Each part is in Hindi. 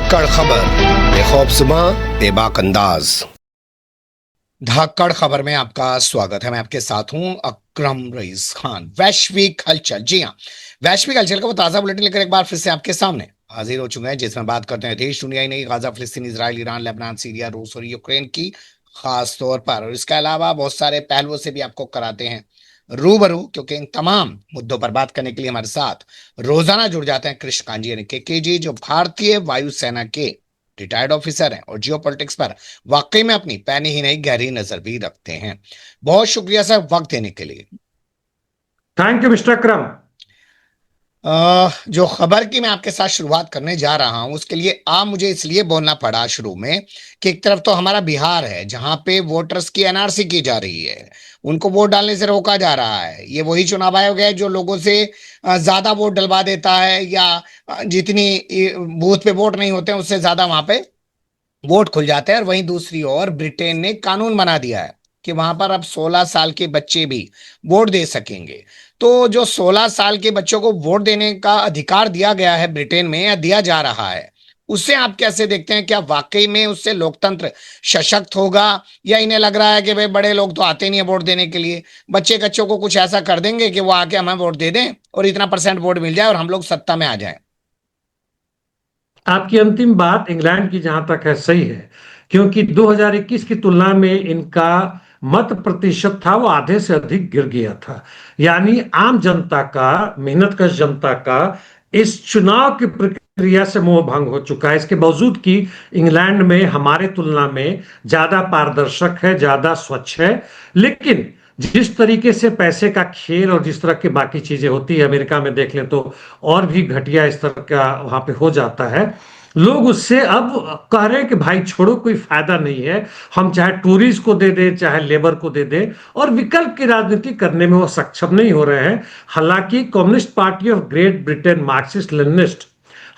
धाकड़ खबर, बेखौफज़ुबां, बेबाक अंदाज। धाकड़ खबर में आपका स्वागत है। मैं आपके साथ हूं अकरम रईस खान। वैश्विक हलचल, जी हां, वैश्विक हलचल का वो ताजा बुलेटिन लेकर एक बार फिर से आपके सामने हाजिर हो चुके हैं, जिसमें बात करते हैं देश दुनिया ही नहीं, गाजा, फिलिस्तीन, इजराइल, ईरान, लेबनान, सीरिया, रूस और यूक्रेन की खास तौर पर। और इसके अलावा बहुत सारे पहलुओं से भी आपको कराते हैं रूबरू, क्योंकि इन तमाम मुद्दों पर बात करने के लिए हमारे साथ रोजाना जुड़ जाते हैं कृष्ण कांजी यानी के जी, जो भारतीय वायुसेना के रिटायर्ड ऑफिसर हैं और जियो पॉलिटिक्स पर वाकई में अपनी पैनी ही नहीं गहरी नजर भी रखते हैं। बहुत शुक्रिया सर वक्त देने के लिए। थैंक यू मिस्टर अकरम। जो खबर की मैं आपके साथ शुरुआत करने जा रहा हूं, उसके लिए आप मुझे इसलिए बोलना पड़ा शुरू में कि एक तरफ तो हमारा बिहार है जहां पे वोटर्स की एनआरसी की जा रही है, उनको वोट डालने से रोका जा रहा है। ये वही चुनाव आयोग है जो लोगों से ज्यादा वोट डलवा देता है, या जितनी बूथ पे वोट नहीं होते हैं उससे ज्यादा वहां पे वोट खुल जाते हैं। और वहीं दूसरी ओर ब्रिटेन ने कानून बना दिया है कि वहां पर अब 16 साल के बच्चे भी वोट दे सकेंगे। तो जो 16 साल के बच्चों को वोट देने का अधिकार दिया गया है ब्रिटेन में, या दिया जा रहा है, उससे आप कैसे देखते हैं? क्या वाकई में उससे लोकतंत्र सशक्त होगा, या इन्हें लग रहा है कि भाई बड़े लोग तो आते नहीं है वोट देने के लिए, बच्चे कच्चों को कुछ ऐसा कर देंगे कि वो आके हमें वोट दे दें और इतना परसेंट वोट मिल जाए और हम लोग सत्ता में आ जाएं? आपकी अंतिम बात इंग्लैंड की जहां तक है सही है, क्योंकि 2021 की तुलना में इनका मत प्रतिशत था वो आधे से अधिक गिर गया था। यानी आम जनता का, मेहनतकश जनता का इस चुनाव की प्रक्रिया से मोह भंग हो चुका है। इसके बावजूद कि इंग्लैंड में हमारे तुलना में ज्यादा पारदर्शक है, ज्यादा स्वच्छ है, लेकिन जिस तरीके से पैसे का खेल और जिस तरह की बाकी चीजें होती है अमेरिका में देख लें तो और भी घटिया इस तरह का वहां पे हो जाता है। लोग उससे अब कह रहे हैं कि भाई छोड़ो, कोई फायदा नहीं है, हम चाहे टूरिस्ट को दे दें चाहे लेबर को दे दें, और विकल्प की राजनीति करने में वो सक्षम नहीं हो रहे हैं। हालांकि communist party of great Britain, Marxist Leninist,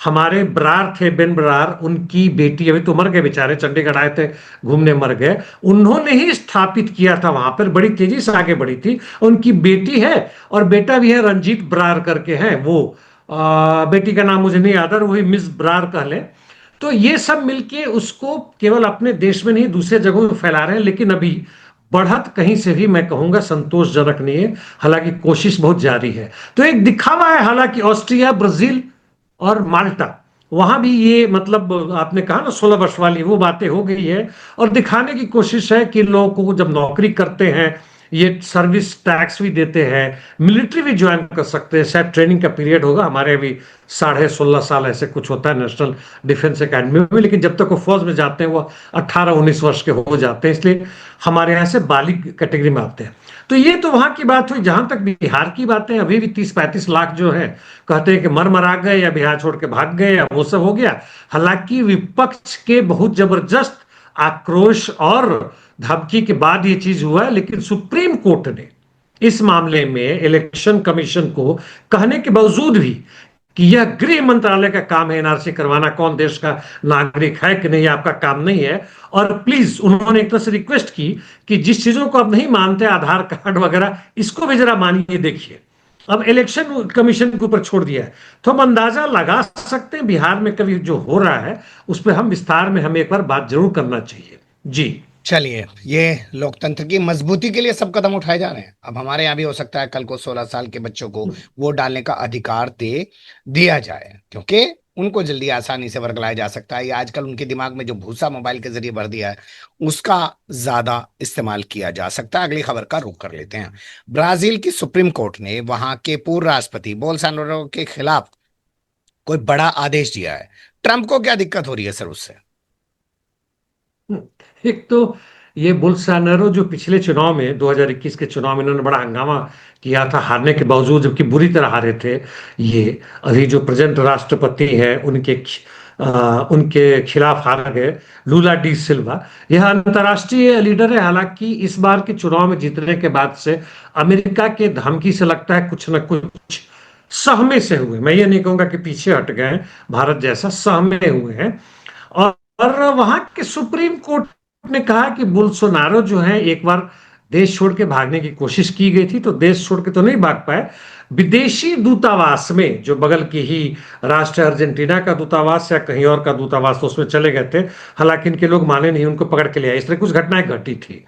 हमारे बरार थे, बेन बरार, उनकी बेटी, अभी तो मर गए बेचारे, चंडीगढ़ आए थे घूमने मर गए, उन्होंने ही स्थापित किया था, वहां पर बड़ी तेजी से आगे बढ़ी थी। उनकी बेटी है और बेटा भी है, रंजीत बरार करके है वो, बेटी का नाम मुझे नहीं याद है, वही मिस बरार कह ले। तो ये सब मिलके उसको केवल अपने देश में नहीं दूसरे जगहों में फैला रहे हैं, लेकिन अभी बढ़त कहीं से भी मैं कहूंगा संतोषजनक नहीं है। हालांकि कोशिश बहुत जारी है। तो एक दिखावा है, हालांकि ऑस्ट्रिया, ब्राजील और माल्टा, वहां भी ये मतलब आपने कहा ना 16 वर्ष वाली वो बातें हो गई है। और दिखाने की कोशिश है कि लोगों को जब नौकरी करते हैं, ये सर्विस टैक्स भी देते हैं, मिलिट्री भी ज्वाइन कर सकते हैं, शायद ट्रेनिंग का पीरियड होगा, हमारे अभी 16.5 साल ऐसे कुछ होता है नेशनल डिफेंस एकेडमी में, लेकिन जब तक वो फौज में जाते हैं वो 18-19 वर्ष के हो जाते हैं, इसलिए हमारे यहाँ से बालिग कैटेगरी में आते हैं। तो ये तो वहां की बात हुई। जहां तक बिहार की बातें, अभी भी 30-35 लाख जो है कहते हैं कि मर मरा गए या बिहार छोड़ के भाग गए या वो सब हो गया। हालांकि विपक्ष के बहुत जबरदस्त आक्रोश और धमकी के बाद ये चीज हुआ है, लेकिन सुप्रीम कोर्ट ने इस मामले में इलेक्शन कमीशन को कहने के बावजूद भी कि यह गृह मंत्रालय का काम है एनआरसी करवाना, कौन देश का नागरिक है कि नहीं आपका काम नहीं है। और प्लीज उन्होंने एक तरह से रिक्वेस्ट की कि जिस चीजों को आप नहीं मानते, आधार कार्ड वगैरह, इसको भी जरा मानिए, देखिए। अब इलेक्शन कमीशन के ऊपर छोड़ दिया है, तो हम अंदाजा लगा सकते हैं बिहार में कभी जो हो रहा है उस पर हम विस्तार में हमें एक बार बात जरूर करना चाहिए। जी चलिए, ये लोकतंत्र की मजबूती के लिए सब कदम उठाए जा रहे हैं। अब हमारे यहाँ भी हो सकता है कल को 16 साल के बच्चों को वोट डालने का अधिकार दे दिया जाए, क्योंकि उनको जल्दी आसानी से वर्गलाया जा सकता है, या आजकल उनके दिमाग में जो भूसा मोबाइल के जरिए भर दिया है उसका ज्यादा इस्तेमाल किया जा सकता है। अगली खबर का रुख कर लेते हैं। ब्राजील की सुप्रीम कोर्ट ने वहां के पूर्व राष्ट्रपति बोल्सोनारो के खिलाफ कोई बड़ा आदेश दिया है। ट्रंप को क्या दिक्कत हो रही है सर उससे? एक तो ये बोल्सोनारो जो पिछले चुनाव में 2021 के चुनाव में इन्होंने बड़ा हंगामा किया था, हारने के बावजूद, जबकि बुरी तरह हारे थे। ये अभी जो प्रेजेंट राष्ट्रपति हैं उनके खिलाफ हार गए, लूला डी सिल्वा। यह अंतर्राष्ट्रीय लीडर है। हालांकि इस बार के चुनाव में जीतने के बाद से अमेरिका के धमकी से लगता है कुछ न कुछ सहमे से हुए, मैं ये नहीं कहूंगा कि पीछे हट गए हैं, भारत जैसा सहमे हुए हैं। और वहां के सुप्रीम कोर्ट ने कहा कि बोल्सोनारो जो है एक बार देश छोड़ के भागने की कोशिश की गई थी, तो देश छोड़ के तो नहीं भाग पाए। विदेशी दूतावास में, जो बगल की ही राष्ट्र अर्जेंटीना का दूतावास या कहीं और का दूतावास, तो उसमें चले गए थे। हालांकि इनके लोग माने नहीं, उनको पकड़ के ले आए। इस तरह कुछ घटनाएं घटी थी।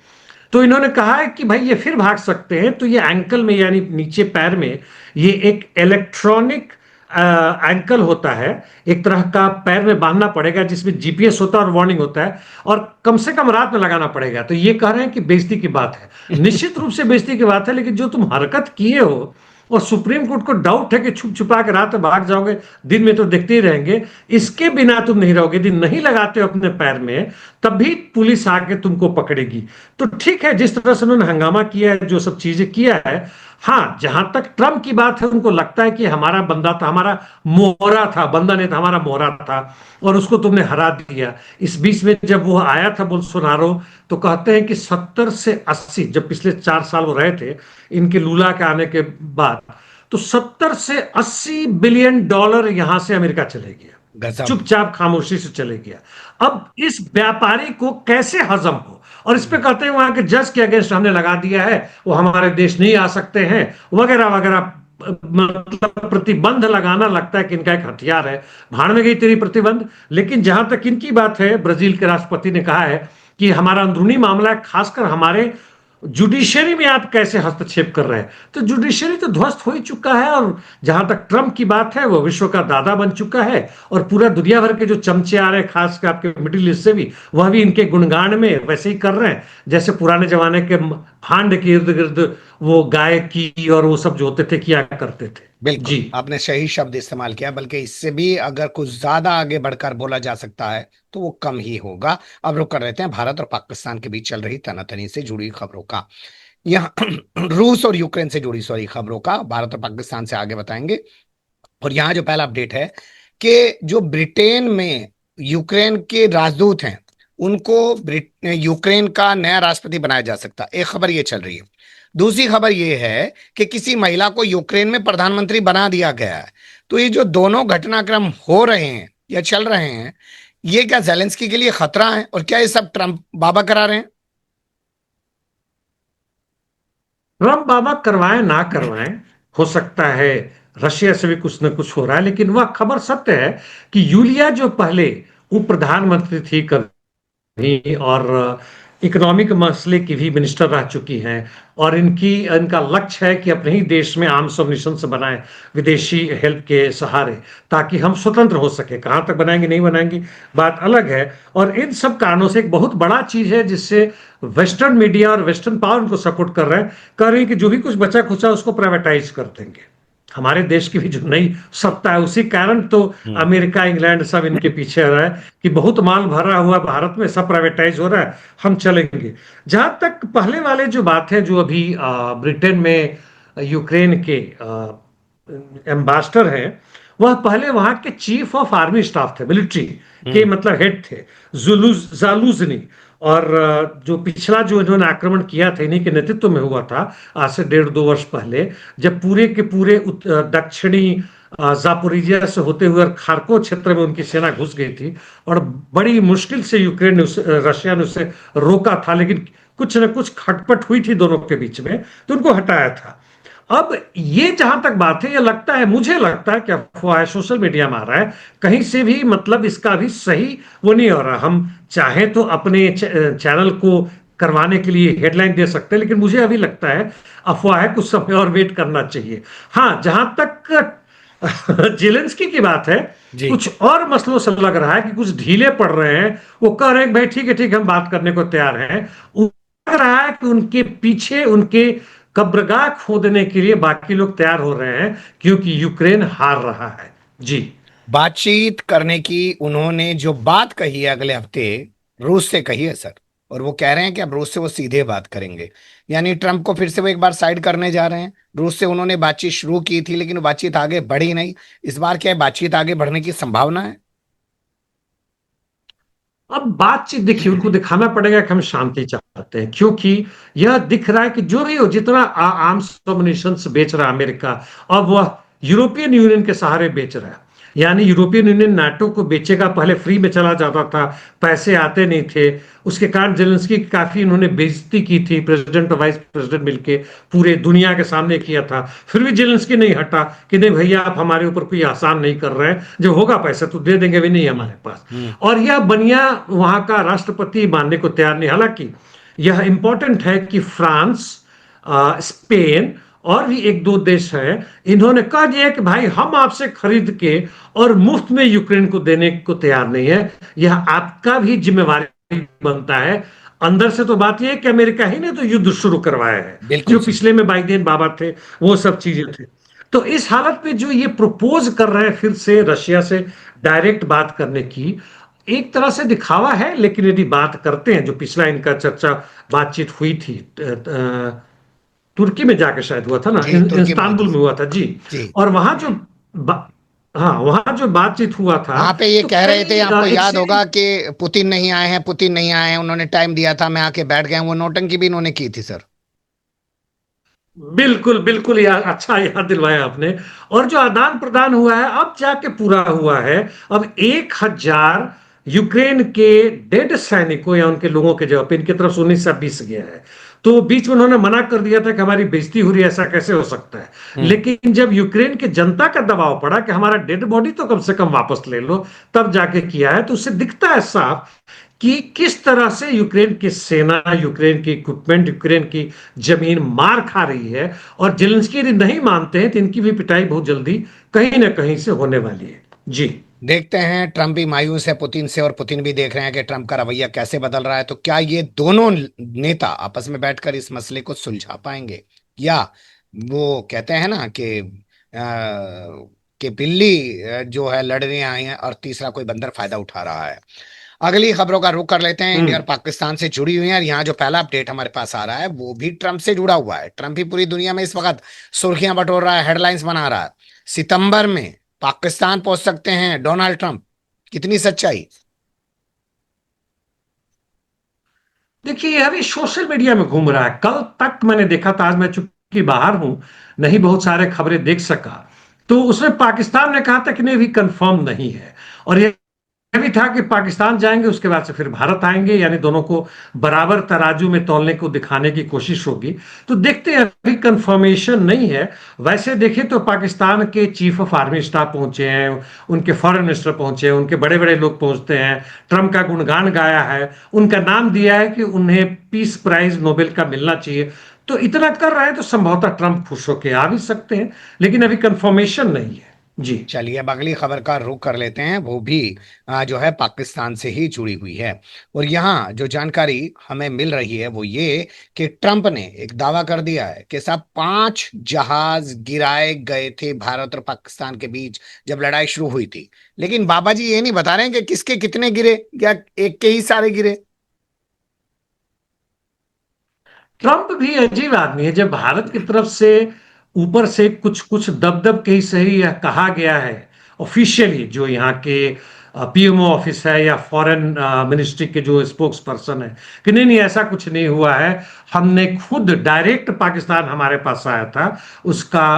तो इन्होंने कहा है कि भाई ये फिर भाग सकते हैं, तो ये एंकल में यानी नीचे पैर में ये एक इलेक्ट्रॉनिक एंकल होता है, एक तरह का पैर में बांधना पड़ेगा जिसमें जीपीएस होता है और वार्निंग होता है, और कम से कम रात में लगाना पड़ेगा। तो ये कह रहे हैं कि बेइज्जती की बात है, निश्चित रूप से बेइज्जती की बात है, लेकिन जो तुम हरकत किए हो, और सुप्रीम कोर्ट को डाउट है कि छुप छुपा के रात में भाग जाओगे, दिन में तो देखते ही रहेंगे, इसके बिना तुम नहीं रहोगे। यदि नहीं लगाते हो अपने पैर में, तब भी पुलिस आके तुमको पकड़ेगी। तो ठीक है, जिस तरह से उन्होंने हंगामा किया है, जो सब चीजें किया है। हाँ, जहां तक ट्रंप की बात है, उनको लगता है कि हमारा बंदा था, हमारा मोहरा था, बंदा नहीं था, हमारा मोहरा था, और उसको तुमने हरा दिया। इस बीच में जब वो आया था बोल्सोनारो, तो कहते हैं कि 70 से 80, जब पिछले 4 साल वो रहे थे इनके लूला के आने के बाद, तो 70 से 80 बिलियन डॉलर यहां से अमेरिका चले गया, गजब। चुपचाप खामोशी से चले गया। अब इस व्यापारी को कैसे हजम हो, और इस पे कहते हैं वहां के जज के अगेंस्ट हमने लगा दिया है, वो हमारे देश नहीं आ सकते हैं, वगैरह वगैरह। मतलब प्रतिबंध लगाना लगता है कि इनका एक हथियार है। भाड़ में गई तेरी प्रतिबंध। लेकिन जहां तक इनकी बात है, ब्राजील के राष्ट्रपति ने कहा है कि हमारा अंदरूनी मामला है, खासकर हमारे जुडिशरी में आप कैसे हस्तक्षेप कर रहे हैं। तो जुडिशरी तो ध्वस्त हो ही चुका है, और जहां तक ट्रंप की बात है, वो विश्व का दादा बन चुका है, और पूरा दुनिया भर के जो चमचे आ रहे हैं, खासकर आपके मिडिल ईस्ट से भी, वह भी इनके गुणगान में वैसे ही कर रहे हैं जैसे पुराने जमाने के भांड के इर्द गिर्द वो गाय की और वो सब जो होते थे किया करते थे। बिल्कुल, जी। आपने सही शब्द इस्तेमाल किया, बल्कि इससे भी अगर कुछ ज्यादा आगे बढ़कर बोला जा सकता है तो वो कम ही होगा। अब रुक कर रहते हैं भारत और पाकिस्तान के बीच चल रही तनातनी से जुड़ी खबरों का। यहाँ रूस और यूक्रेन से जुड़ी सॉरी खबरों का भारत और पाकिस्तान से आगे बताएंगे। और यहाँ जो पहला अपडेट है कि जो ब्रिटेन में यूक्रेन के राजदूत हैं, उनको यूक्रेन का नया राष्ट्रपति बनाया जा सकता है, एक खबर ये चल रही है। दूसरी खबर ये है कि किसी महिला को यूक्रेन में प्रधानमंत्री बना दिया गया है। तो ये जो दोनों घटनाक्रम हो रहे हैं या चल रहे हैं, ये क्या जेलेंस्की के लिए खतरा है, और क्या ये सब ट्रंप बाबा करा रहे हैं? ट्रंप बाबा करवाएं ना करवाएं, हो सकता है रशिया से भी कुछ न कुछ हो रहा है, लेकिन वह खबर सत्य है कि यूलिया जो पहले उप प्रधानमंत्री थी कभी, और इकोनॉमिक मसले की भी मिनिस्टर रह चुकी हैं, और इनका लक्ष्य है कि अपने ही देश में आर्म्स मिशन से बनाए, विदेशी हेल्प के सहारे, ताकि हम स्वतंत्र हो सके। कहां तक बनाएंगे नहीं बनाएंगे बात अलग है। और इन सब कारणों से एक बहुत बड़ा चीज है जिससे वेस्टर्न मीडिया और वेस्टर्न पावर उनको सपोर्ट कर रहे हैं, कह रहे हैं कि जो भी कुछ बचा खुचा उसको प्राइवेटाइज कर देंगे। हमारे देश की भी जो नई सत्ता है, उसी कारण तो अमेरिका इंग्लैंड सब इनके पीछे आ रहा है कि बहुत माल भरा हुआ भारत में, सब प्राइवेटाइज हो रहा है, हम चलेंगे। जहां तक पहले वाले जो बात है, जो अभी ब्रिटेन में यूक्रेन के एम्बेसडर हैं, वह पहले वहां के चीफ ऑफ आर्मी स्टाफ थे, मिलिट्री के मतलब हेड थे, जालूजनी। और जो पिछला जो इन्होंने आक्रमण किया था, इन्हीं के नेतृत्व में हुआ था, आज से 1.5-2 वर्ष पहले, जब पूरे के पूरे दक्षिणी जापोरिजिया से होते हुए और खार्को क्षेत्र में उनकी सेना घुस गई थी, और बड़ी मुश्किल से यूक्रेन ने रशिया ने उसे रोका था, लेकिन कुछ न कुछ खटपट हुई थी दोनों के बीच में, तो उनको हटाया था। अब ये जहां तक बात है, ये लगता है, मुझे लगता है कि अफवाह है, सोशल मीडिया में आ रहा है, कहीं से भी मतलब इसका भी सही वो नहीं हो रहा। हम चाहें तो अपने चैनल को करवाने के लिए हेडलाइन दे सकते हैं, लेकिन मुझे अभी लगता है अफवाह है, कुछ समय और वेट करना चाहिए। हाँ, जहां तक जेलेंस्की की बात है, जी। कुछ और मसलों से लग रहा है कि कुछ ढीले पड़ रहे हैं। वो कह रहे हैं भाई ठीक है, ठीक है, हम बात करने को तैयार हैं। लग रहा है कि उनके पीछे उनके कब्रगाह खोदने के लिए बाकी लोग तैयार हो रहे हैं, क्योंकि यूक्रेन हार रहा है। जी। बातचीत करने की उन्होंने जो बात कही है अगले हफ्ते, रूस से कही है सर। और वो कह रहे हैं कि अब रूस से वो सीधे बात करेंगे, यानी ट्रंप को फिर से वो एक बार साइड करने जा रहे हैं। रूस से उन्होंने बातचीत शुरू की थी, लेकिन वो बातचीत आगे बढ़ी नहीं। इस बार क्या है, बातचीत आगे बढ़ने की संभावना है? अब बातचीत देखिए, उनको दिखाना पड़ेगा कि हम शांति चाहते हैं, क्योंकि यह दिख रहा है कि जो भी हो, जितना आर्म्स म्यूनिशंस बेच रहा है अमेरिका, अब वह यूरोपियन यूनियन के सहारे बेच रहा है। यानी यूरोपियन यूनियन नाटो को बेचेगा, पहले फ्री में चला जाता था, पैसे आते नहीं थे। उसके कारण जेलेंस्की की काफी इन्होंने बेइज्जती की थी, प्रेसिडेंट और वाइस प्रेसिडेंट मिलके पूरे दुनिया के सामने किया था। फिर भी जेलेंस्की नहीं हटा कि नहीं भैया आप हमारे ऊपर कोई आसान नहीं कर रहे हैं, जब होगा पैसा तो दे देंगे, भी नहीं हमारे पास। हम्म। और यह बनिया वहां का राष्ट्रपति मानने को तैयार नहीं। हालांकि यह इंपॉर्टेंट है कि फ्रांस, स्पेन और भी एक दो देश हैं, इन्होंने कह दिया कि भाई हम आपसे खरीद के और मुफ्त में यूक्रेन को देने को तैयार नहीं है, यह आपका भी जिम्मेवारी बनता है। अंदर से तो बात यह है कि अमेरिका ही ने तो युद्ध शुरू करवाया है, बिल्कुल जो सही। पिछले में बाइडेन बाबा थे, वो सब चीजें थे। तो इस हालत में जो ये प्रपोज कर रहे हैं फिर से रशिया से डायरेक्ट बात करने की, एक तरह से दिखावा है। लेकिन यदि बात करते हैं, जो पिछला इनका चर्चा बातचीत हुई थी तुर्की में जाके शायद हुआ था ना, जी, तुर्की में हुई इस्तांबुल थी। में हुआ था जी। जी। और वहां जो हाँ, वहां जो बातचीत हुआ था, वहां पे ये तो कह रहे थे, कई आपको एक याद होगा सीरीज। कि पुतिन नहीं आए हैं, पुतिन नहीं आए हैं, उन्होंने टाइम दिया था, मैं आके बैठ गया हूं, वो नौटंकी भी इन्होंने की थी सर। बिल्कुल बिल्कुल यार, अच्छा याद दिलवाया आपने। और जो आदान प्रदान हुआ है अब जाके पूरा हुआ है। अब 1,000 यूक्रेन के डेड सैनिकों या उनके लोगों के जवाब पे इनकी तरफ से 19 से 20 गया है। तो बीच में उन्होंने मना कर दिया था कि हमारी बेइज्जती हो रही है, ऐसा कैसे हो सकता है। हम्म। लेकिन जब यूक्रेन के जनता का दबाव पड़ा कि हमारा डेड बॉडी तो कम से कम वापस ले लो, तब जाके किया है। तो उससे दिखता है साफ कि किस तरह से यूक्रेन की सेना, यूक्रेन की इक्विपमेंट, यूक्रेन की जमीन मार खा रही है। और जेलेंस्की यदि नहीं मानते हैं तो इनकी भी पिटाई बहुत जल्दी कहीं ना कहीं से होने वाली है जी। देखते हैं, ट्रंप भी मायूस है पुतिन से, और पुतिन भी देख रहे हैं कि ट्रंप का रवैया कैसे बदल रहा है। तो क्या ये दोनों नेता आपस में बैठकर इस मसले को सुलझा पाएंगे, या वो कहते हैं ना कि बिल्ली जो है लड़ने आई है और तीसरा कोई बंदर फायदा उठा रहा है। अगली खबरों का रुख कर लेते हैं। इंडिया और हम्म। पाकिस्तान से जुड़ी हुई है, और यहाँ जो पहला अपडेट हमारे पास आ रहा है वो भी ट्रंप से जुड़ा हुआ है। ट्रंप ही पूरी दुनिया में इस वक्त सुर्खियां बटोर रहा है, हेडलाइंस बना रहा है। सितंबर में पाकिस्तान पहुंच सकते हैं डोनाल्ड ट्रंप। कितनी सच्चाई? देखिए, यह अभी सोशल मीडिया में घूम रहा है। कल तक मैंने देखा था, आज मैं चूंकि बाहर हूं, नहीं बहुत सारे खबरें देख सका। तो उसमें पाकिस्तान ने कहा था कि नहीं, भी कंफर्म नहीं है। और यह भी था कि पाकिस्तान जाएंगे, उसके बाद से फिर भारत आएंगे, यानी दोनों को बराबर तराजू में तौलने को दिखाने की कोशिश होगी। तो देखते हैं, अभी कंफर्मेशन नहीं है। वैसे देखें तो पाकिस्तान के चीफ ऑफ आर्मी स्टाफ पहुंचे हैं, उनके फॉरेन मिनिस्टर पहुंचे हैं, उनके बड़े बड़े लोग पहुंचते हैं। ट्रम्प का गुणगान गाया है, उनका नाम दिया है कि उन्हें पीस प्राइज नोबेल का मिलना चाहिए। तो इतना कर रहे हैं तो संभवतः ट्रम्प खुश होकर आ भी सकते हैं। लेकिन अभी कंफर्मेशन नहीं है जी। चलिए, अब अगली खबर का रुख कर लेते हैं। वो भी जो है पाकिस्तान से ही जुड़ी हुई है। और यहाँ जो जानकारी हमें मिल रही है वो ये कि ट्रंप ने एक दावा कर दिया है कि साहब 5 जहाज गिराए गए थे भारत और पाकिस्तान के बीच जब लड़ाई शुरू हुई थी। लेकिन बाबा जी ये नहीं बता रहे हैं कि किसके कितने गिरे, या एक के ही सारे गिरे। ट्रंप भी अजीब आदमी है। जब भारत की तरफ से ऊपर से कुछ कुछ दबदब के ही सही यह कहा गया है ऑफिशियली, जो यहाँ के पीएमओ ऑफिस है या फॉरेन मिनिस्ट्री के जो स्पोक्स पर्सन है, कि नहीं नहीं ऐसा कुछ नहीं हुआ है, हमने खुद डायरेक्ट, पाकिस्तान हमारे पास आया था, उसका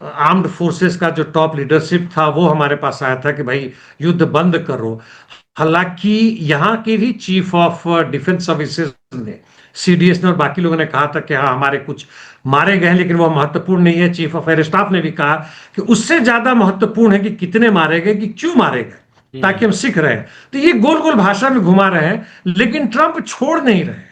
आर्म्ड फोर्सेस का जो टॉप लीडरशिप था वो हमारे पास आया था कि भाई युद्ध बंद करो। हालांकि यहाँ के भी चीफ ऑफ डिफेंस सर्विसेज ने, सीडीएस ने और बाकी लोगों ने कहा था कि हाँ हमारे कुछ मारे गए हैं, लेकिन वो महत्वपूर्ण नहीं है। चीफ ऑफ एयर स्टाफ ने भी कहा कि उससे ज्यादा महत्वपूर्ण है कि कितने मारे गए, कि क्यों मारे गए, ताकि हम सीख रहे हैं। तो ये गोल गोल भाषा में घुमा रहे हैं, लेकिन ट्रंप छोड़ नहीं रहे।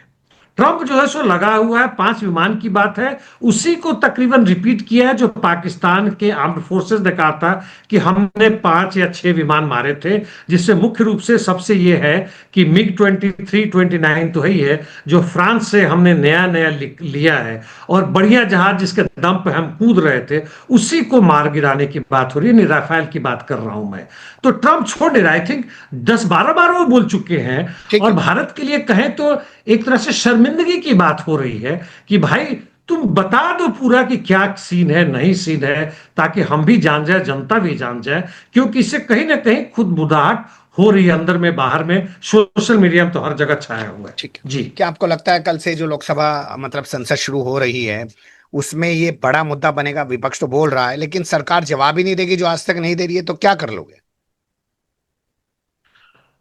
ट्रंप जो है सो लगा हुआ है, 5 विमान की बात है, उसी को तकरीबन रिपीट किया है जो पाकिस्तान के आर्म्ड फोर्सेस ने कहा था कि हमने 5 या 6 विमान मारे थे। जिससे मुख्य रूप से सबसे ये है कि MiG-23, 29 तो ही है, जो फ्रांस से हमने नया नया लिया है। और बढ़िया जहाज जिसके दम पे हम कूद रहे थे, उसी को मार गिराने की बात हो रही है। राफेल की बात कर रहा हूं मैं। तो ट्रंप छोड़ नहीं रहा। आई थिंक 10-12 बार वो बोल चुके हैं। ठीक और है। भारत के लिए कहें तो एक तरह से शर्मिंदगी की बात हो रही है कि भाई तुम बता दो पूरा कि क्या सीन है, नहीं सीन है, ताकि हम भी जान जाए, जनता भी जान जाए। क्योंकि इससे कहीं ना कहीं खुद बुदाहट हो रही है, अंदर में बाहर में, सोशल मीडिया में तो हर जगह छाया हुआ है ठीक है। जी। क्या आपको लगता है कल से जो लोकसभा मतलब संसद शुरू हो रही है, उसमें ये बड़ा मुद्दा बनेगा। विपक्ष तो बोल रहा है, लेकिन सरकार जवाब ही नहीं देगी जो आज तक नहीं दे रही है, तो क्या कर लोगे?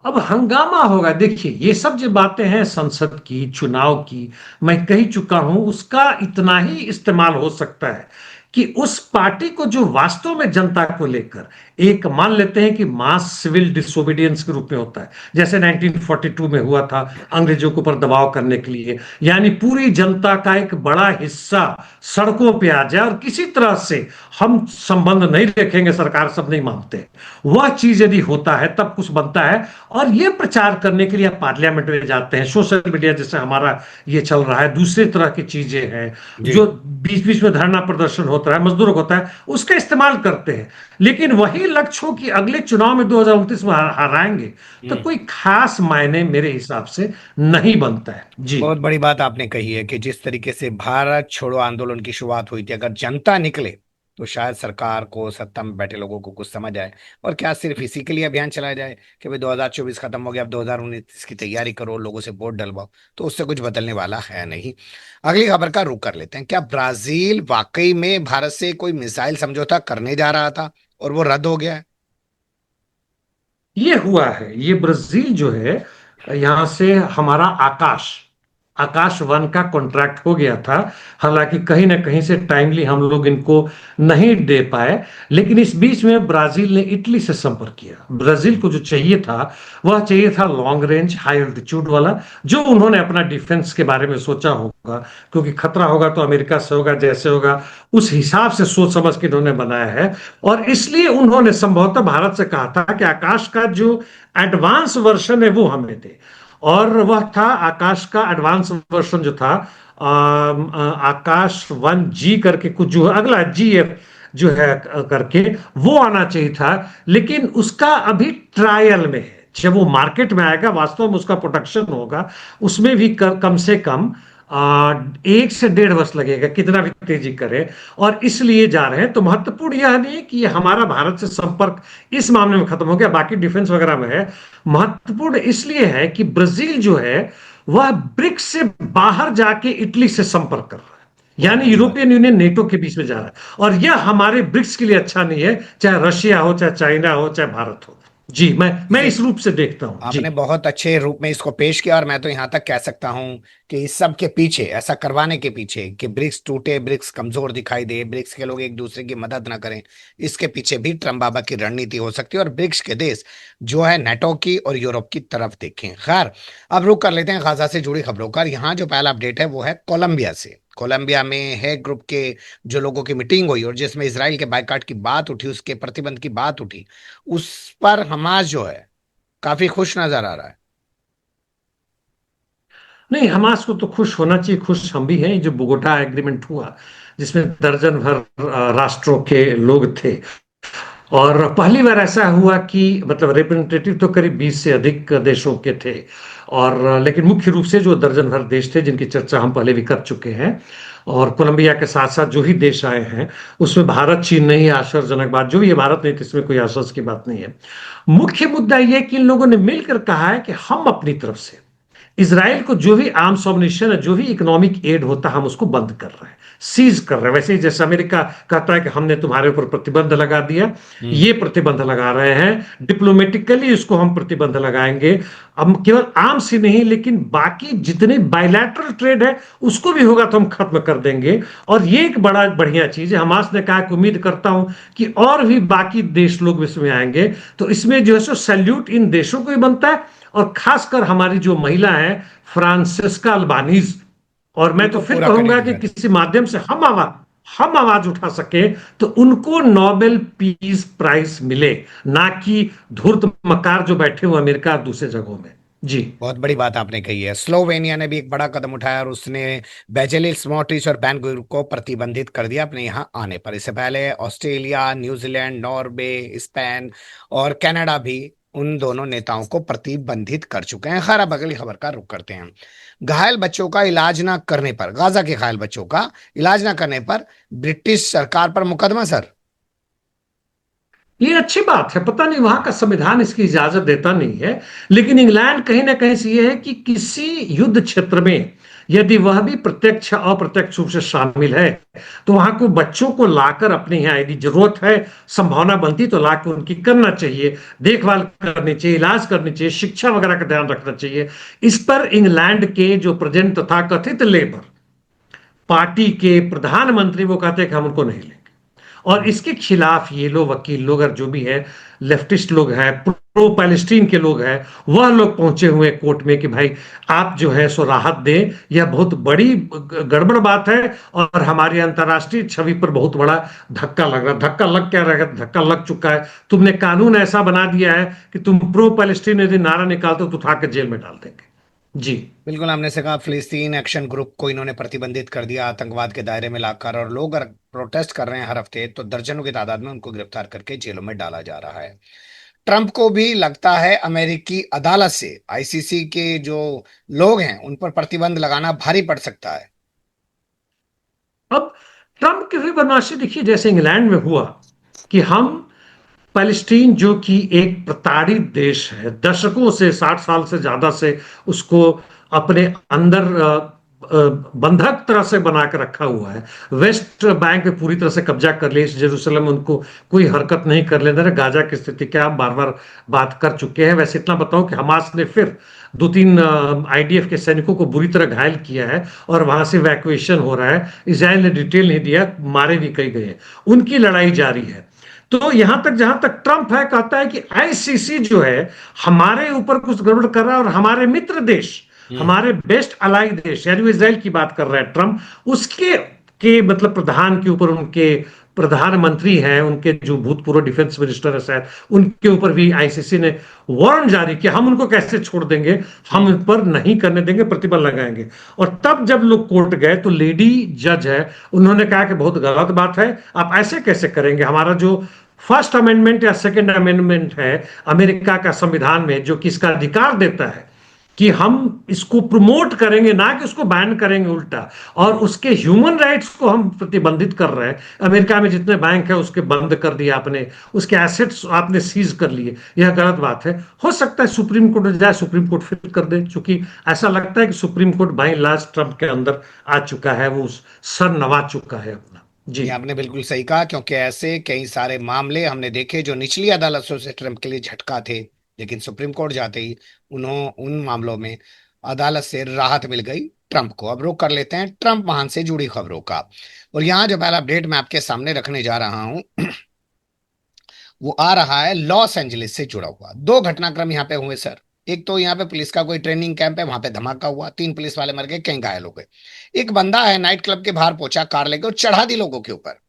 अब हंगामा होगा। देखिए, ये सब जो बातें हैं संसद की, चुनाव की, मैं कह चुका हूं, उसका इतना ही इस्तेमाल हो सकता है कि उस पार्टी को जो वास्तव में जनता को लेकर, एक मान लेते हैं कि मास सिविल डिसोबीडियंस के रूप में होता है, जैसे 1942 में हुआ था अंग्रेजों के ऊपर दबाव करने के लिए, यानी पूरी जनता का एक बड़ा हिस्सा सड़कों पे आ जाए और किसी तरह से हम संबंध नहीं रखेंगे, सरकार सब नहीं मानते, वह चीज यदि होता है तब कुछ बनता है। और ये प्रचार करने के लिए आप पार्लियामेंट में जाते हैं, सोशल मीडिया जैसे हमारा ये चल रहा है, दूसरे तरह की चीजें हैं जी। जो बीच बीच में धरना प्रदर्शन होता है, मजदूरों को होता है, उसका इस्तेमाल करते हैं। लेकिन वही लक्ष्य हो कि अगले चुनाव में 2029 में हराएंगे, तो हम्म। कोई खास मायने मेरे हिसाब से नहीं बनता है। जी। बहुत बड़ी बात आपने कही है कि जिस तरीके से भारत छोड़ो आंदोलन की शुरुआत हुई थी, अगर जनता निकले तो शायद सरकार को, सत्ता में बैठे लोगों को कुछ समझ आए। और क्या सिर्फ इसी के लिए अभियान चलाया जाए कि भाई 2024 खत्म हो गया, अब 2019 की तैयारी करो, लोगों से वोट डलवाओ, तो उससे कुछ बदलने वाला है नहीं। अगली खबर का रुख कर लेते हैं। क्या ब्राजील वाकई में भारत से कोई मिसाइल समझौता करने जा रहा था और वो रद्द हो गया है? ये हुआ है, ये ब्राजील जो है, यहां से हमारा आकाश आकाश वन का कॉन्ट्रैक्ट हो गया था। हालांकि कहीं ना कहीं से टाइमली हम लोग इनको नहीं दे पाए, लेकिन इस बीच में ब्राजील ने इटली से संपर्क किया। ब्राजील को जो चाहिए था, वह चाहिए था लॉन्ग रेंज हाई एल्टीट्यूड वाला, जो उन्होंने अपना डिफेंस के बारे में सोचा होगा, क्योंकि खतरा होगा तो अमेरिका से होगा, जैसे होगा उस हिसाब से सोच समझ के इन्होंने बनाया है। और इसलिए उन्होंने संभवतः भारत से कहा था कि आकाश का जो एडवांस वर्जन है वो हमें दे। और वह था आकाश का एडवांस वर्जन जो था, आकाश 1G करके कुछ, जो अगला GF जो है करके, वो आना चाहिए था। लेकिन उसका अभी ट्रायल में है, जब वो मार्केट में आएगा, वास्तव में उसका प्रोडक्शन होगा, उसमें भी कम से कम 1 से 1.5 वर्ष लगेगा, कितना भी तेजी करे। और इसलिए जा रहे हैं। तो महत्वपूर्ण यह नहीं कि हमारा भारत से संपर्क इस मामले में खत्म हो गया, बाकी डिफेंस वगैरह में है। महत्वपूर्ण इसलिए है कि ब्राजील जो है, वह ब्रिक्स से बाहर जाके इटली से संपर्क कर रहा है, बहुत यानी बड़ी बात। यूरोपियन यूनियन नेटो के बीच में जा रहा है। और यह हमारे ब्रिक्स के लिए अच्छा नहीं है, चाहे रशिया हो, चाहे चाइना हो, चाहे भारत हो। जी, मैं जी, इस रूप से देखता हूं। जी। आपने बहुत अच्छे रूप में इसको पेश किया, और मैं तो यहां तक कह सकता हूं कि इस सब के पीछे, ऐसा करवाने के पीछे कि ब्रिक्स टूटे, ब्रिक्स कमजोर दिखाई दे, ब्रिक्स के लोग एक दूसरे की मदद ना करें, इसके पीछे भी ट्रम्प बाबा की रणनीति हो सकती है। और ब्रिक्स के देश जो है नाटो की और यूरोप की तरफ देखें। खैर, अब रुक कर लेते हैं गाजा से जुड़ी खबरों का। यहाँ जो पहला अपडेट है वो है कोलंबिया से। कोलंबिया में है ग्रुप के जो लोगों की मीटिंग हुई और जिसमें इसराइल के बायकॉट की बात उठी, उसके प्रतिबंध की बात उठी, उस पर हमास जो है काफी खुश नजर आ रहा है। नहीं, हमास को तो खुश होना चाहिए, खुश हम भी हैं। ये जो बोगोटा एग्रीमेंट हुआ, जिसमें दर्जन भर राष्ट्रों के लोग थे, और पहली बार ऐसा हुआ कि मतलब रिप्रेजेंटेटिव तो करीब 20 से अधिक देशों के थे, और लेकिन मुख्य रूप से जो दर्जन भर देश थे, जिनकी चर्चा हम पहले भी कर चुके हैं। और कोलंबिया के साथ साथ जो ही देश आए हैं, उसमें भारत, चीन नहीं, आश्चर्यजनक बात जो भी है, भारत नहीं, तो इसमें कोई आश्चर्य की बात नहीं है। मुख्य मुद्दा यह है कि इन लोगों ने मिलकर कहा है कि हम अपनी तरफ से इसराइल को जो भी आर्म्स ऑर्गेनाइजेशन है, जो भी इकोनॉमिक एड होता है, हम उसको बंद कर रहे हैं, सीज कर रहे हैं। वैसे ही जैसे अमेरिका कहता है कि हमने तुम्हारे ऊपर प्रतिबंध लगा दिया, हम्म। ये प्रतिबंध लगा रहे हैं, डिप्लोमेटिकली इसको हम प्रतिबंध लगाएंगे। अब केवल आर्म्स ही नहीं, लेकिन बाकी जितने बायलैटरल ट्रेड है उसको भी होगा तो हम खत्म कर देंगे। और ये एक बड़ा बढ़िया चीज है। हमास ने कहा कि उम्मीद करता हूं कि और भी बाकी देश लोग इसमें आएंगे। तो इसमें जो है सो सैल्यूट इन देशों को भी बनता है, और खासकर हमारी जो महिला है, फ्रांसिस्का अल्बानीज। और मैं तो उनको फिर पूरा कहूंगा करेंगे कि मैंने। किसी माध्यम से हम आवाज उठा सके, तो उनको नोबेल पीस प्राइज मिले, ना कि धूर्त मकार जो बैठे हुए अमेरिका और दूसरे जगहों में। जी। बहुत बड़ी बात आपने कही है। स्लोवेनिया ने भी एक बड़ा कदम उठाया और उसने बेजेलिल स्मोट्रिच और बैन गुइर को प्रतिबंधित कर दिया अपने यहाँ आने पर। इससे पहले ऑस्ट्रेलिया, न्यूजीलैंड, नॉर्वे, स्पेन और कनाडा भी उन दोनों नेताओं को प्रतिबंधित कर चुके हैं। खैर, अब अगली खबर का रुख करते हैं। घायल बच्चों का इलाज ना करने पर, गाजा के घायल बच्चों का इलाज ना करने पर ब्रिटिश सरकार पर मुकदमा, सर। ये अच्छी बात है। पता नहीं वहां का संविधान इसकी इजाजत देता नहीं है, लेकिन इंग्लैंड कहीं ना कहीं से ये है कि किसी युद्ध क्षेत्र में यदि वह भी प्रत्यक्ष अप्रत्यक्ष रूप से शामिल है, तो वहां को बच्चों को लाकर अपने यहाँ यदि जरूरत है, संभावना बनती तो लाकर उनकी करना चाहिए, देखभाल करनी चाहिए, इलाज करनी चाहिए, शिक्षा वगैरह का ध्यान रखना चाहिए। इस पर इंग्लैंड के जो प्रेजेंट तथा कथित लेबर पार्टी के प्रधानमंत्री वो कहते हैं कि हम उनको नहीं लेंगे। और इसके खिलाफ ये लोग वकील लोग और जो भी है लेफ्टिस्ट लोग हैं, प्रो पैलेस्टीन के लोग हैं, वह लोग पहुंचे हुए कोर्ट में कि भाई आप जो है सो राहत दें, यह बहुत बड़ी गड़बड़ बात है और हमारी अंतर्राष्ट्रीय छवि पर बहुत बड़ा धक्का लग रहा है। धक्का लग क्या रहा है? धक्का लग चुका है। तुमने कानून ऐसा बना दिया है कि तुम प्रो पैलेस्टीन यदि नारा निकालते हो तो उठा के जेल में डाल देंगे। जी बिल्कुल, हमने से कहा फिलिस्तीन एक्शन ग्रुप को इन्होंने प्रतिबंधित कर दिया आतंकवाद के दायरे में लाकर, और लोग अगर प्रोटेस्ट कर रहे हैं हर हफ्ते तो दर्जनों की तादाद में उनको गिरफ्तार करके जेलों में डाला जा रहा है। ट्रंप को भी लगता है अमेरिकी अदालत से आईसीसी के जो लोग हैं उन पर प्रतिबंध लगाना भारी पड़ सकता है। अब ट्रंप की हुई बदमाशी देखिए, जैसे इंग्लैंड में हुआ कि हम पैलेस्टीन जो कि एक प्रताड़ित देश है, दशकों से 60 साल से ज्यादा से उसको अपने अंदर बंधक तरह से बना के रखा हुआ है। वेस्ट बैंक पे पूरी तरह से कब्जा कर लिया, जेरूसलम में उनको कोई हरकत नहीं कर ले दे रहे। गाजा की स्थिति क्या आप बार बार बात कर चुके हैं। वैसे इतना बताऊं कि हमास ने फिर 2-3 आईडीएफ के सैनिकों को बुरी तरह घायल किया है और वहां से वैक्यूएशन हो रहा है। इसराइल ने डिटेल नहीं दिया, मारे भी कई गए, उनकी लड़ाई जारी है। तो यहां तक जहां तक ट्रंप है कहता है कि आईसीसी जो है हमारे ऊपर कुछ गड़बड़ कर रहा है, और हमारे मित्र देश, हमारे बेस्ट अलाई देश, यानी वो इसराइल की बात कर रहा है ट्रंप, उसके के मतलब प्रधान के ऊपर, उनके प्रधानमंत्री हैं, उनके जो भूतपूर्व डिफेंस मिनिस्टर है शायद, उनके ऊपर भी आईसीसी ने वारंट जारी किया, हम उनको कैसे छोड़ देंगे, हम उन पर नहीं करने देंगे, प्रतिबंध लगाएंगे। और तब जब लोग कोर्ट गए तो लेडी जज है, उन्होंने कहा कि बहुत गलत बात है, आप ऐसे कैसे करेंगे। हमारा जो फर्स्ट अमेंडमेंट या सेकेंड अमेंडमेंट है अमेरिका का संविधान में, जो कि इसका अधिकार देता है कि हम इसको प्रमोट करेंगे, ना कि उसको बैन करेंगे उल्टा, और उसके ह्यूमन राइट्स को हम प्रतिबंधित कर रहे हैं। अमेरिका में जितने बैंक है उसके बंद कर दिया आपने, उसके एसेट्स आपने सीज कर लिए, यह गलत बात है। हो सकता है सुप्रीम कोर्ट जाए, सुप्रीम कोर्ट फिर कर दे, क्योंकि ऐसा लगता है कि supreme court by last Trump के अंदर आ चुका है, वो सर नवा चुका है अपना। जी ये आपने बिल्कुल सही कहा, क्योंकि ऐसे कई सारे मामले हमने देखे जो निचली अदालतों से ट्रंप के लिए झटका थे, लेकिन सुप्रीम कोर्ट जाते ही उन मामलों में अदालत से राहत मिल गई ट्रंप को। अब रुक कर लेते हैं ट्रंप महान से जुड़ी खबरों का। और यहाँ जो पहला अपडेट मैं आपके सामने रखने जा रहा हूं वो आ रहा है लॉस एंजलिस से जुड़ा हुआ। दो घटनाक्रम यहाँ पे हुए सर। एक तो यहाँ पे पुलिस का कोई ट्रेनिंग कैंप है, वहां पे धमाका हुआ, 3 पुलिस वाले मर गए, कई घायल हो गए। एक बंदा है नाइट क्लब के बाहर पहुंचा कार लेके और चढ़ा दी लोगों के ऊपर।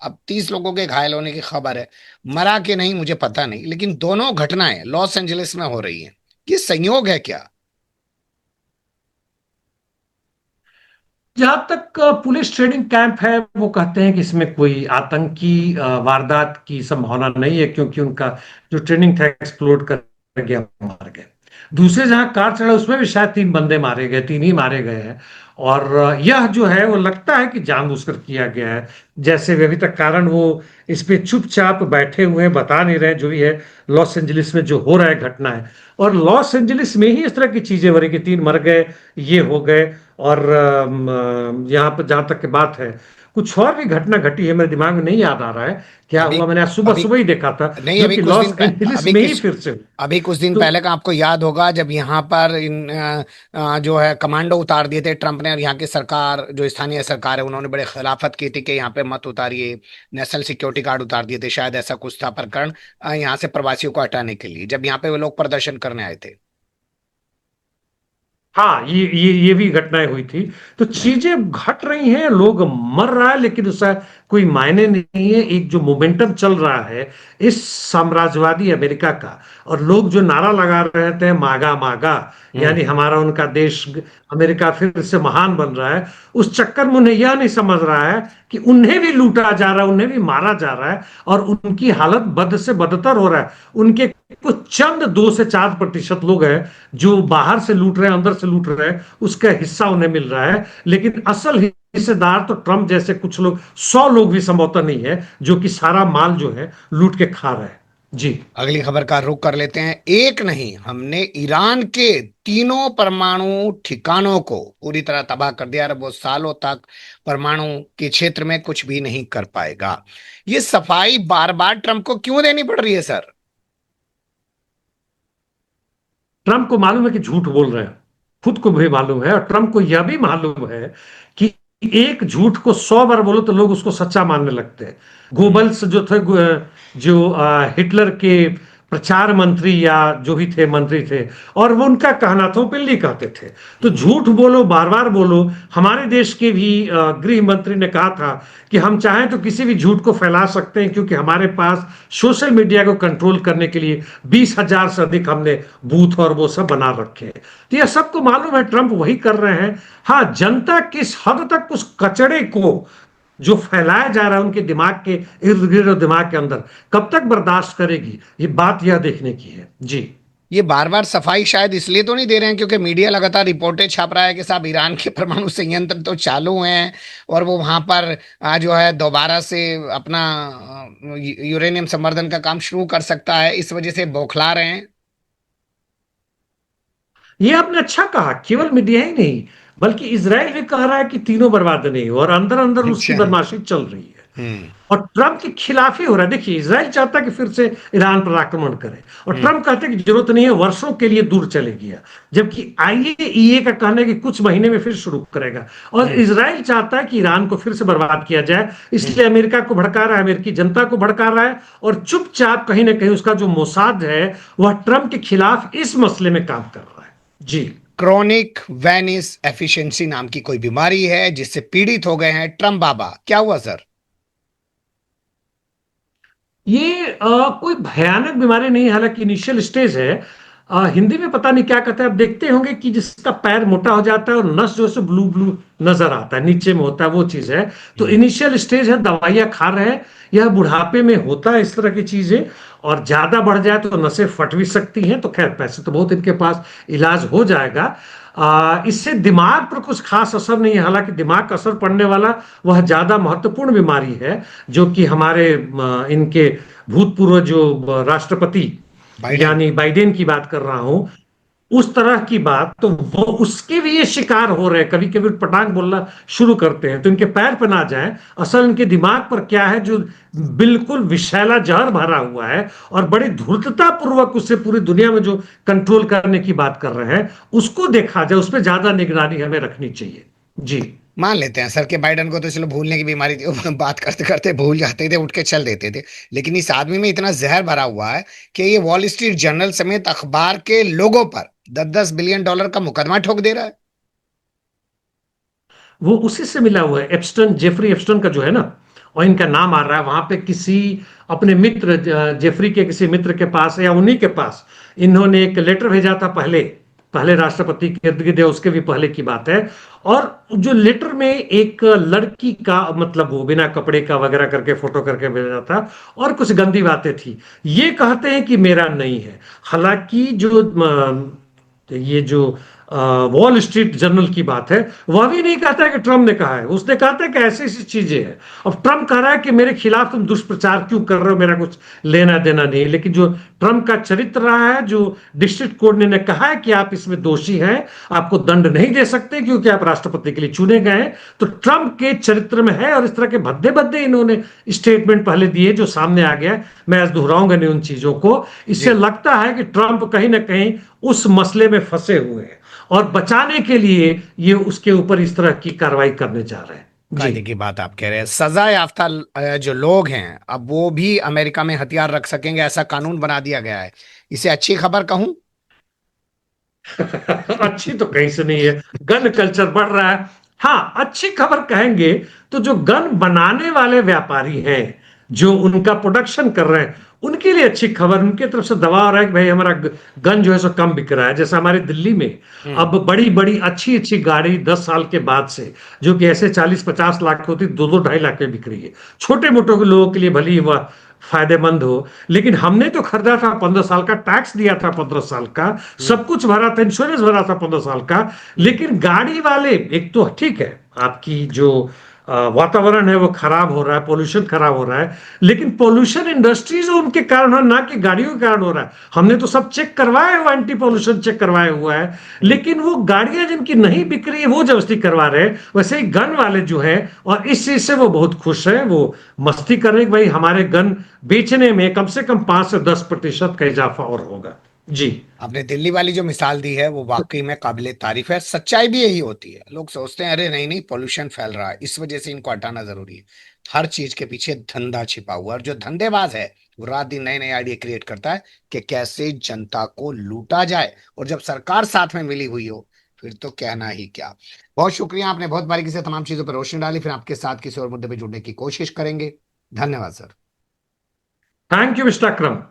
अब 30 लोगों के घायल होने की खबर है, मरा कि नहीं मुझे पता नहीं, लेकिन दोनों घटनाएं लॉस एंजलिस में हो रही हैं। ये संयोग है क्या? जहां तक पुलिस ट्रेनिंग कैंप है, वो कहते हैं कि इसमें कोई आतंकी वारदात की संभावना नहीं है, क्योंकि उनका जो ट्रेनिंग था एक्सप्लोड कर गया, मार गए। दूसरे जहां कार चढ़ा उसमें भी शायद 3 बंदे मारे गए, 3 ही मारे गए हैं। और यह जो है वो लगता है कि जानबूझकर किया गया है। जैसे अभी तक कारण वो इस पे चुपचाप बैठे हुए हैं, बता नहीं रहे जो भी है लॉस एंजलिस में जो हो रहा है घटना है। और लॉस एंजलिस में ही इस तरह की चीजें हो रही कि 3 मर गए, ये हो गए। और यहाँ पर जहां तक की बात है, कुछ और भी घटना घटी है, मेरे दिमाग में नहीं याद आ रहा है क्या अभी हुआ। मैंने आज सुबह अभी सुबह ही देखा था, नहीं, जो कि लॉस एंजलिस में ही फिर से। अभी कुछ दिन तो पहले का आपको याद होगा जब यहाँ पर जो है कमांडो उतार दिए थे ट्रंप ने, और यहाँ की सरकार जो स्थानीय सरकार है उन्होंने बड़े खिलाफत की थी कि यहाँ पे मत उतारिए, नेशनल सिक्योरिटी गार्ड उतार दिए थे, शायद ऐसा कुछ था प्रकरण यहाँ से प्रवासियों को हटाने के लिए, जब यहाँ पे वो लोग प्रदर्शन करने आए थे। हाँ, ये भी घटनाएं हुई थी। तो चीजें घट रही हैं, लोग मर रहा है, लेकिन उसका कोई मायने नहीं है। एक जो मोमेंटम चल रहा है इस साम्राज्यवादी अमेरिका का, और लोग जो नारा लगा रहे थे मागा मागा, यानी हमारा उनका देश अमेरिका फिर से महान बन रहा है, उस चक्कर में उन्हें यह नहीं समझ रहा है कि उन्हें भी लूटा जा रहा है, उन्हें भी मारा जा रहा है, और उनकी हालत बद से बदतर हो रहा है। उनके कुछ चंद 2 से 4% लोग हैं जो बाहर से लूट रहे हैं, अंदर से लूट रहे हैं, उसका हिस्सा उन्हें मिल रहा है। लेकिन असल हिस्सेदार तो ट्रंप जैसे कुछ लोग, 100 लोग भी संभवतः नहीं है, जो कि सारा माल जो है लूट के खा रहे हैं। जी। अगली खबर का रुख कर लेते हैं। एक नहीं, हमने ईरान के तीनों परमाणु ठिकानों को पूरी तरह तबाह कर दिया और वो सालों तक परमाणु के क्षेत्र में कुछ भी नहीं कर पाएगा। ये सफाई बार बार ट्रंप को क्यों देनी पड़ रही है सर? ट्रंप को मालूम है कि झूठ बोल रहे हैं, खुद को भी मालूम है, और ट्रंप को यह भी मालूम है कि एक झूठ को 100 बार बोलो तो लोग उसको सच्चा मानने लगते हैं। हम्म। गोबल्स जो थे, जो हिटलर के प्रचार मंत्री या जो भी थे मंत्री थे, और वो उनका कहना था, वो पिल्ली कहते थे। तो हम्म। झूठ बोलो, बार बार बोलो। हमारे देश के भी गृह मंत्री ने कहा था कि हम चाहें तो किसी भी झूठ को फैला सकते हैं, क्योंकि हमारे पास सोशल मीडिया को कंट्रोल करने के लिए 20,000 से अधिक हमने बूथ और वो सब बना रखे हैं। तो यह सबको मालूम है, ट्रंप वही कर रहे हैं। हाँ, जनता किस हद तक उस कचड़े को जो फैलाया जा रहा है उनके दिमाग के इर्द गिर्द और दिमाग के अंदर, कब तक बर्दाश्त करेगी, ये बात यह देखने की है। जी। ये बार बार सफाई शायद इसलिए तो नहीं दे रहे हैं क्योंकि मीडिया लगातार रिपोर्टें छाप रहा है कि साहब ईरान के परमाणु संयंत्र तो चालू हैं और वो वहां पर जो है दोबारा से अपना यूरेनियम संवर्धन का काम शुरू कर सकता है, इस वजह से बौखला रहे हैं। ये आपने अच्छा कहा, केवल मीडिया ही नहीं बल्कि इसराइल भी कह रहा है कि तीनों बर्बाद नहीं हो, और अंदर अंदर उसकी अच्छा। बदमाशी चल रही है। हम्म। और ट्रंप के खिलाफ ही हो रहा है। देखिए, इसराइल चाहता है कि फिर से ईरान पर आक्रमण करे, और हम्म। ट्रंप कहते हैं कि जरूरत नहीं है, वर्षों के लिए दूर चले गया। जबकि आईएईए का कहना है कि कुछ महीने में फिर शुरू करेगा। और हम्म। इसराइल चाहता है कि ईरान को फिर से बर्बाद किया जाए, हम्म। इसलिए अमेरिका को भड़का रहा है, अमेरिकी जनता को भड़का रहा है। और चुपचाप कहीं ना कहीं उसका जो मोसाद है वह ट्रंप के खिलाफ इस मसले में काम कर रहा है। जी। क्रॉनिक वेनिस एफिशिएंसी नाम की कोई बीमारी है जिससे पीड़ित हो गए हैं ट्रम्प बाबा, क्या हुआ सर? ये कोई भयानक बीमारी नहीं है, हालांकि इनिशियल स्टेज है। हिंदी में पता नहीं क्या कहते हैं, आप देखते होंगे कि जिसका पैर मोटा हो जाता है और नस जो है सो ब्लू ब्लू नजर आता है, नीचे में होता है, वो चीज है। तो हम्म। इनिशियल स्टेज है, दवाइयां खा रहे हैं। यह बुढ़ापे में होता है इस तरह की चीजें, और ज्यादा बढ़ जाए तो नसें फट भी सकती हैं। तो खैर, पैसे तो बहुत इनके पास, इलाज हो जाएगा। इससे दिमाग पर कुछ खास असर नहीं है, हालांकि दिमाग का असर पड़ने वाला वह ज्यादा महत्वपूर्ण बीमारी है, जो कि हमारे इनके भूतपूर्व जो राष्ट्रपति, बाइडेन। यानी बाइडेन की बात कर रहा हूं, उस तरह की बात। तो वो उसके भी ये शिकार हो रहे हैं, कभी कभी पटांग बोलना शुरू करते हैं। तो इनके पैर पे ना जाए, असल इनके दिमाग पर क्या है जो बिल्कुल विषैला जहर भरा हुआ है, और बड़ी धूर्तता पूर्वक उससे पूरी दुनिया में जो कंट्रोल करने की बात कर रहे हैं, उसको देखा जाए, उस पर ज्यादा निगरानी हमें रखनी चाहिए। जी। मान लेते हैं सर कि बाइडेन को तो चलो भूलने की बीमारी थी, वो बात करते करते भूल जाते थे, उठ के चल देते थे। लेकिन इस आदमी में इतना जहर भरा हुआ है कि ये वॉल स्ट्रीट जर्नल समेत अखबार के लोगों पर 10-10 बिलियन डॉलर का मुकदमा ठोक दे रहा है। वो उसी से मिला हुआ है, एप्स्टन, जेफरी एप्स्टन का जो है ना, और इनका नाम आ रहा है वहां पे किसी अपने मित्र, जेफरी के किसी मित्र के पास या उन्हीं के पास इन्होंने एक लेटर भेजा था, पहले पहले राष्ट्रपति के इर्द गिर्द, उसके भी पहले की बात है। और जो लेटर में एक लड़की का, मतलब वो बिना कपड़े का वगैरह करके फोटो करके भेजा था, और कुछ गंदी बातें थी। ये कहते हैं कि मेरा नहीं है। हालांकि जो ये जो वॉल स्ट्रीट जर्नल की बात है, वह भी नहीं कहता है कि ट्रम्प ने कहा है, उसने कहता है कि ऐसी ऐसी चीजें हैं। अब ट्रम्प कह रहा है कि मेरे खिलाफ तुम दुष्प्रचार क्यों कर रहे हो, मेरा कुछ लेना देना नहीं। लेकिन जो ट्रम्प का चरित्र रहा है, जो डिस्ट्रिक्ट कोर्ट ने कहा है कि आप इसमें दोषी हैं, आपको दंड नहीं दे सकते क्योंकि आप राष्ट्रपति के लिए चुने गए हैं, तो ट्रम्प के चरित्र में है। और इस तरह के भद्दे भद्दे इन्होंने स्टेटमेंट पहले दिए जो सामने आ गया। मैं आज दोहराऊंगा नहीं उन चीजों को। इससे जी। लगता है कि ट्रम्प कहीं ना कहीं उस मसले में फंसे हुए हैं, और बचाने के लिए ये उसके ऊपर इस तरह की कार्रवाई करने जा रहे हैं। जी। कायदे की बात आप कह रहे हैं, सजा याफ्ता जो लोग हैं अब वो भी अमेरिका में हथियार रख सकेंगे, ऐसा कानून बना दिया गया है। इसे अच्छी खबर कहूं? अच्छी तो कहीं से नहीं है, गन कल्चर बढ़ रहा है। हाँ, अच्छी खबर कहेंगे तो जो गन बनाने वाले व्यापारी हैं, जो उनका प्रोडक्शन कर रहे हैं, उनके लिए अच्छी खबर। उनके तरफ से दबाव आ रहा है कि भाई हमारा गन जो है सो कम बिक रहा है। जैसे हमारे दिल्ली में हम्म। अब बड़ी बड़ी अच्छी अच्छी गाड़ी 10 साल के बाद से, जो कि ऐसे 40-50 लाख की होती, 2-2 ढाई लाख में बिक रही है। छोटे मोटे लोगों के लिए भली वह फायदेमंद हो, लेकिन हमने तो खरीदा था 15 साल का, टैक्स दिया था 15 साल का, हम्म। सब कुछ भरा था, इंश्योरेंस भरा था 15 साल का। हम्म। लेकिन गाड़ी वाले, एक तो ठीक है आपकी जो वातावरण है वो खराब हो रहा है, पोल्यूशन खराब हो रहा है। लेकिन पोल्यूशन इंडस्ट्रीज उनके कारण हो, ना कि गाड़ियों के कारण हो रहा है। हमने तो सब चेक करवाया है, एंटी पोल्यूशन चेक करवाया हुआ है। लेकिन वो गाड़ियां जिनकी नहीं बिक रही है वो जबरदस्ती करवा रहे हैं। वैसे ही गन वाले जो है, और इस चीज से वो बहुत खुश है, वो मस्ती कर रहे हैं कि भाई हमारे गन बेचने में कम से कम 5 से 10% का इजाफा और होगा। जी। आपने दिल्ली वाली जो मिसाल दी है वो वाकई में काबिले तारीफ है। सच्चाई भी यही होती है। लोग सोचते हैं अरे नहीं नहीं पोल्यूशन फैल रहा है, इस वजह से इनको हटाना जरूरी है। हर चीज के पीछे धंधा छिपा हुआ है, और जो धंधेबाज है वो रात दिन नए नए आइडिया क्रिएट करता है कि कैसे जनता को लूटा जाए। और जब सरकार साथ में मिली हुई हो फिर तो कहना ही क्या। बहुत शुक्रिया, आपने बहुत बारीकी से तमाम चीजों पर रोशनी डाली। फिर आपके साथ किसी और मुद्दे पर जुड़ने की कोशिश करेंगे। धन्यवाद sir. Thank you mister Akram.